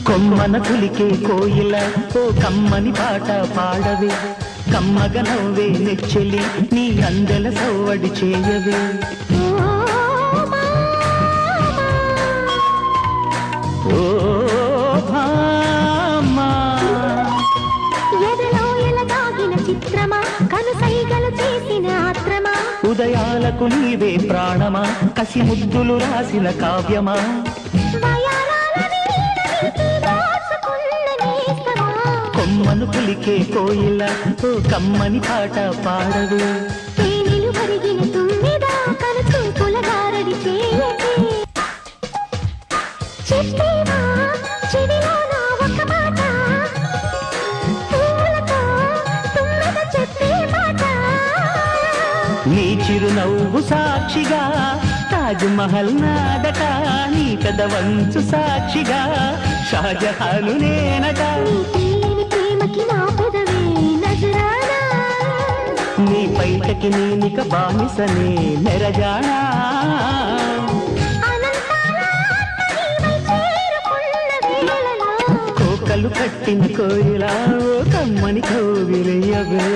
కొమ్మన కులికే కోయిల ఓ కమ్మని పాట పాడవే కమ్మగ నవ్వే నెచ్చెలి నీ అందెల సవ్వడి చేయవే ఓ భామా ఎదలో ఎలగాగిన చిత్రమా కనుసైగలు చేసిన ఆత్రమా ఉదయాలకు నీవే ప్రాణమా కసి ముద్దులు రాసిన కావ్యమా కొమ్మను పులికే కోయిల ఓ కమ్మని పాట పాడవే తేనెలు కరిగిన తుమ్మిదా కనుచూపుల గారడి చేయకే చెప్పేవా చెవిలో నా ఒక మాట పూలతో తుమ్మెద చెప్పే మాట నీ చిరునవ్వు సాక్షిగా తాజ్ మహల్ నాదట నీ పెదవంచు సాక్షిగా షాజహాను నేనట నీ పైటకి నేనిక బానిసనే నెరజానా కోకలు కట్టిన కోయిలా ఓ కమ్మని కోవిలయ్యవే